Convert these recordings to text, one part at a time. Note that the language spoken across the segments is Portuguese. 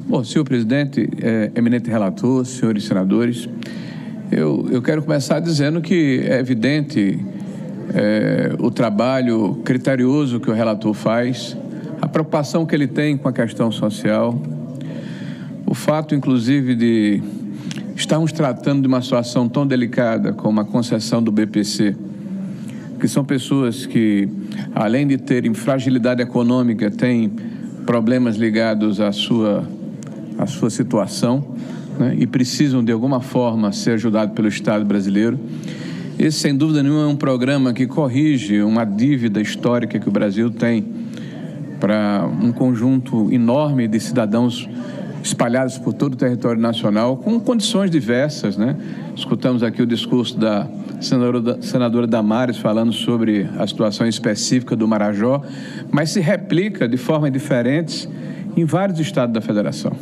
Bom, senhor presidente, eminente relator, senhores senadores, eu quero começar dizendo que é evidente o trabalho criterioso que o relator faz, a preocupação que ele tem com a questão social, o fato, inclusive, de estarmos tratando de uma situação tão delicada como a concessão do BPC, que são pessoas que, além de terem fragilidade econômica, têm problemas ligados à sua situação, né, e precisam, de alguma forma, ser ajudados pelo Estado brasileiro. Esse, sem dúvida nenhuma, é um programa que corrige uma dívida histórica que o Brasil tem para um conjunto enorme de cidadãos espalhados por todo o território nacional, com condições diversas, né? Escutamos aqui o discurso da senadora Damares falando sobre a situação específica do Marajó, mas se replica de formas diferentes em vários estados da federação.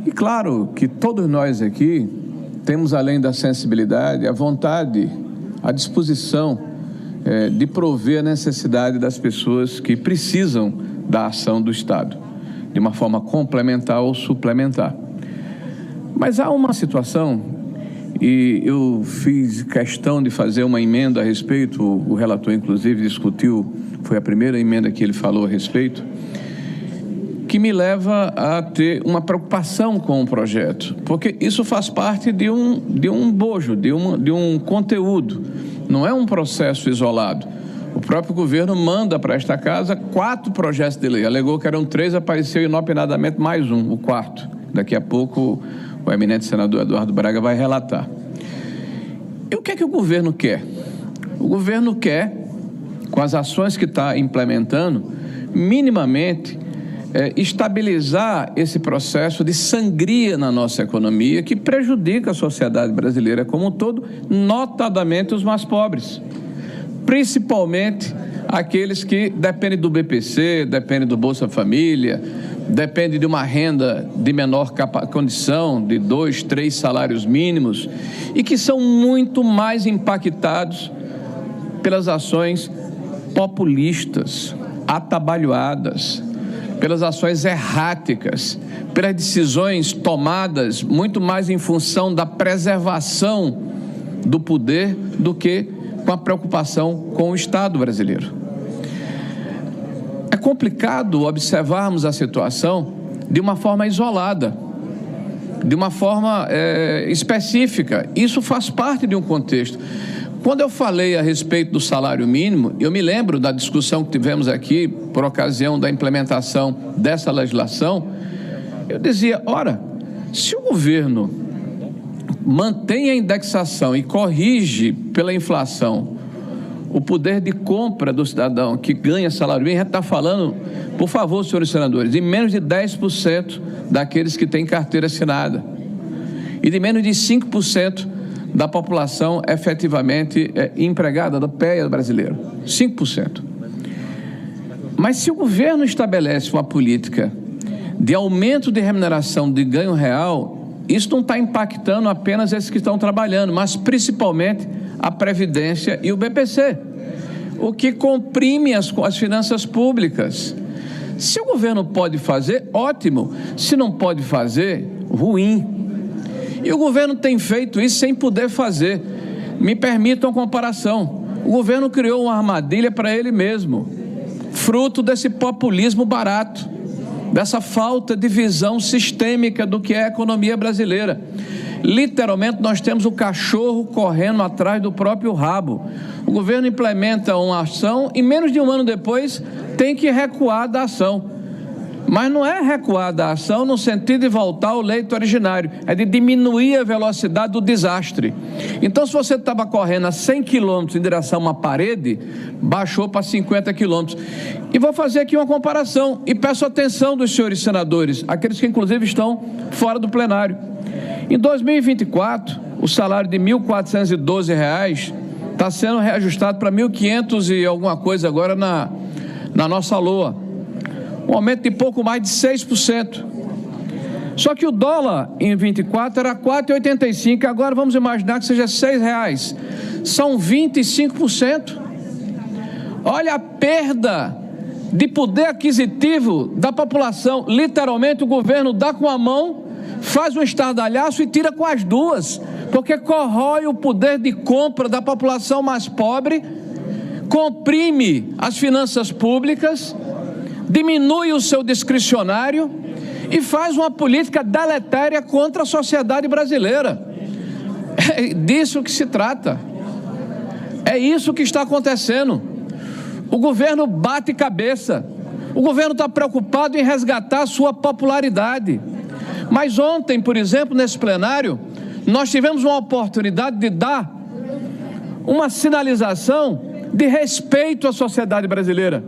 E claro que todos nós aqui temos, além da sensibilidade, a vontade, a disposição de prover a necessidade das pessoas que precisam da ação do Estado, de uma forma complementar ou suplementar. Mas há uma situação, e eu fiz questão de fazer uma emenda a respeito, o relator inclusive discutiu, foi a primeira emenda que ele falou a respeito, que me leva a ter uma preocupação com o projeto, porque isso faz parte de um bojo, de um conteúdo, não é um processo isolado. O próprio governo manda para esta casa 4 projetos de lei, alegou que eram 3, apareceu inopinadamente mais um, o 4. Daqui a pouco o eminente senador Eduardo Braga vai relatar. E o que é que o governo quer? O governo quer, com as ações que está implementando, minimamente estabilizar esse processo de sangria na nossa economia que prejudica a sociedade brasileira como um todo, notadamente os mais pobres, principalmente aqueles que dependem do BPC, dependem do Bolsa Família, dependem de uma renda de menor condição, de 2, 3 salários mínimos, e que são muito mais impactados pelas ações populistas, atabalhoadas, pelas ações erráticas, pelas decisões tomadas muito mais em função da preservação do poder do que com a preocupação com o Estado brasileiro. É complicado observarmos a situação de uma forma isolada, de uma forma específica. Isso faz parte de um contexto. Quando eu falei a respeito do salário mínimo, eu me lembro da discussão que tivemos aqui por ocasião da implementação dessa legislação. Eu dizia, ora, se o governo mantém a indexação e corrige pela inflação o poder de compra do cidadão que ganha salário mínimo, a gente está falando, por favor, senhores senadores, de menos de 10% daqueles que têm carteira assinada e de menos de 5% da população efetivamente empregada, do PEA brasileiro, 5%. Mas se o governo estabelece uma política de aumento de remuneração de ganho real, isso não está impactando apenas esses que estão trabalhando, mas principalmente a Previdência e o BPC, o que comprime as finanças públicas. Se o governo pode fazer, ótimo. Se não pode fazer, ruim. E o governo tem feito isso sem poder fazer. Me permitam a comparação. O governo criou uma armadilha para ele mesmo, fruto desse populismo barato, dessa falta de visão sistêmica do que é a economia brasileira. Literalmente, nós temos o cachorro correndo atrás do próprio rabo. O governo implementa uma ação e menos de um ano depois tem que recuar da ação. Mas não é recuar da ação no sentido de voltar ao leito originário, é de diminuir a velocidade do desastre. Então, se você estava correndo a 100 km em direção a uma parede, baixou para 50 km. E vou fazer aqui uma comparação e peço atenção dos senhores senadores, aqueles que inclusive estão fora do plenário. Em 2024, o salário de R$ 1.412 está sendo reajustado para 1.500 e alguma coisa agora na nossa LOA. Um aumento de pouco mais de 6%. Só que o dólar em 24 era 4,85, agora vamos imaginar que seja R$6. São 25%. Olha a perda de poder aquisitivo da população. Literalmente, o governo dá com a mão, faz um estardalhaço e tira com as duas, porque corrói o poder de compra da população mais pobre, comprime as finanças públicas, diminui o seu discricionário e faz uma política deletéria contra a sociedade brasileira. É disso que se trata. É isso que está acontecendo. O governo bate cabeça. O governo está preocupado em resgatar a sua popularidade. Mas ontem, por exemplo, nesse plenário, nós tivemos uma oportunidade de dar uma sinalização de respeito à sociedade brasileira,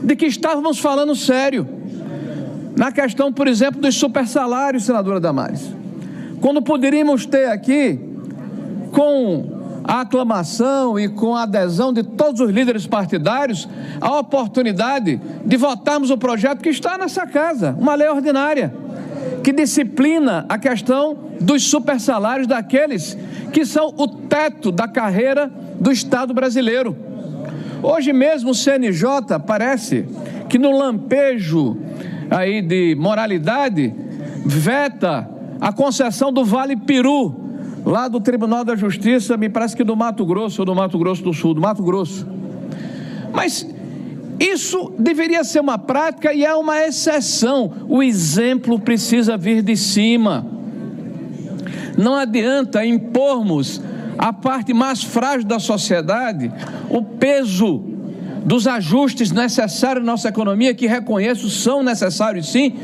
de que estávamos falando sério na questão, por exemplo, dos supersalários, senadora Damares. Quando poderíamos ter aqui, com a aclamação e com a adesão de todos os líderes partidários, a oportunidade de votarmos o projeto que está nessa casa, uma lei ordinária, que disciplina a questão dos supersalários daqueles que são o teto da carreira do Estado brasileiro. Hoje mesmo o CNJ parece que no lampejo aí de moralidade veta a concessão do Vale Peru, lá do Tribunal da Justiça, me parece que do Mato Grosso ou do Mato Grosso do Sul, do Mato Grosso. Mas isso deveria ser uma prática e é uma exceção. O exemplo precisa vir de cima. Não adianta impormos à parte mais frágil da sociedade o peso dos ajustes necessários na nossa economia, que reconheço são necessários sim,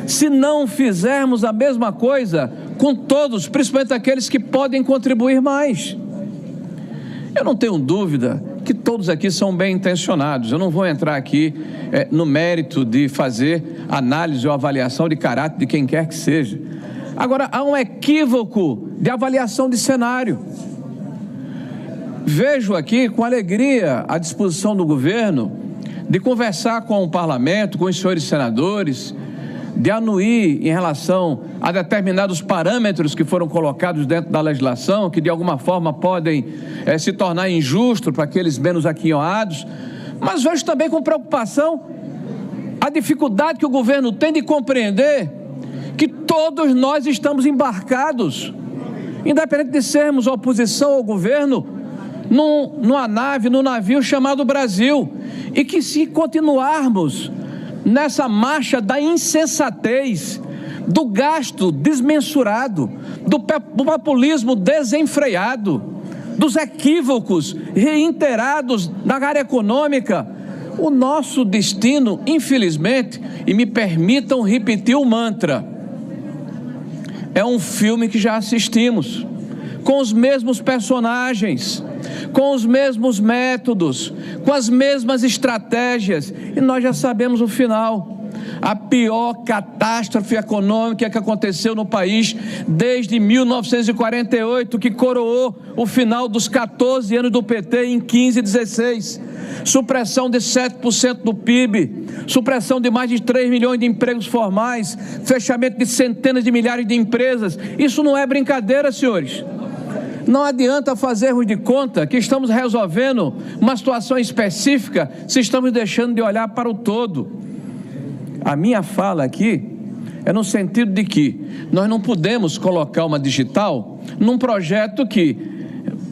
se não fizermos a mesma coisa com todos, principalmente aqueles que podem contribuir mais. Eu não tenho dúvida que todos aqui são bem intencionados. Eu não vou entrar aqui no mérito de fazer análise ou avaliação de caráter de quem quer que seja. Agora, há um equívoco de avaliação de cenário. Vejo aqui com alegria a disposição do governo de conversar com o parlamento, com os senhores senadores, de anuir em relação a determinados parâmetros que foram colocados dentro da legislação, que de alguma forma podem se tornar injustos para aqueles menos aquinhoados, mas vejo também com preocupação a dificuldade que o governo tem de compreender que todos nós estamos embarcados, independente de sermos oposição ao governo, numa nave, num navio chamado Brasil, e que se continuarmos nessa marcha da insensatez, do gasto desmensurado, do populismo desenfreado, dos equívocos reiterados na área econômica, o nosso destino, infelizmente, e me permitam repetir o mantra, é um filme que já assistimos, com os mesmos personagens, com os mesmos métodos, com as mesmas estratégias, e nós já sabemos o final. A pior catástrofe econômica que aconteceu no país desde 1948, que coroou o final dos 14 anos do PT em 15 e 16. Supressão de 7% do PIB, supressão de mais de 3 milhões de empregos formais, fechamento de centenas de milhares de empresas. Isso não é brincadeira, senhores. Não adianta fazermos de conta que estamos resolvendo uma situação específica se estamos deixando de olhar para o todo. A minha fala aqui é no sentido de que nós não podemos colocar uma digital num projeto que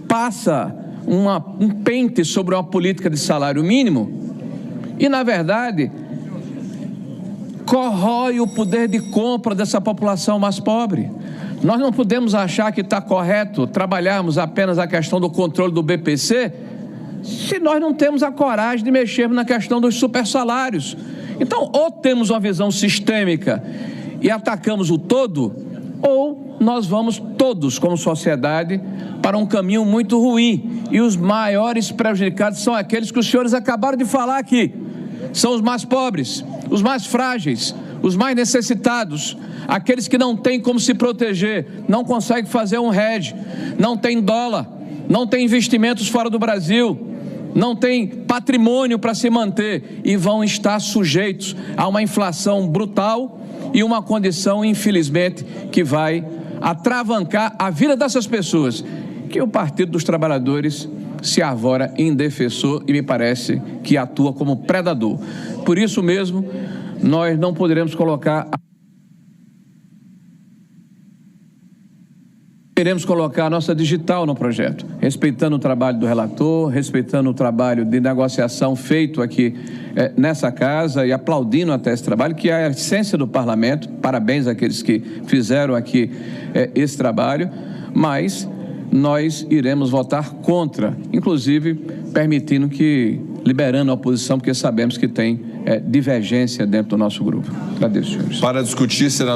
passa um pente sobre uma política de salário mínimo e, na verdade, corrói o poder de compra dessa população mais pobre. Nós não podemos achar que está correto trabalharmos apenas a questão do controle do BPC se nós não temos a coragem de mexermos na questão dos supersalários. Então, ou temos uma visão sistêmica e atacamos o todo, ou nós vamos todos, como sociedade, para um caminho muito ruim. E os maiores prejudicados são aqueles que os senhores acabaram de falar aqui. São os mais pobres, os mais frágeis, os mais necessitados, aqueles que não têm como se proteger, não conseguem fazer um hedge, não tem dólar, não tem investimentos fora do Brasil, não tem patrimônio para se manter e vão estar sujeitos a uma inflação brutal e uma condição, infelizmente, que vai atravancar a vida dessas pessoas, que o Partido dos Trabalhadores se arvora indefensor e me parece que atua como predador. Por isso mesmo, nós não poderemos colocar... Queremos colocar a nossa digital no projeto, respeitando o trabalho do relator, respeitando o trabalho de negociação feito aqui nessa casa e aplaudindo até esse trabalho, que é a essência do parlamento. Parabéns àqueles que fizeram aqui esse trabalho, mas nós iremos votar contra, inclusive permitindo que, liberando a oposição, porque sabemos que tem divergência dentro do nosso grupo. Agradeço, senhores. Para discutir, senador.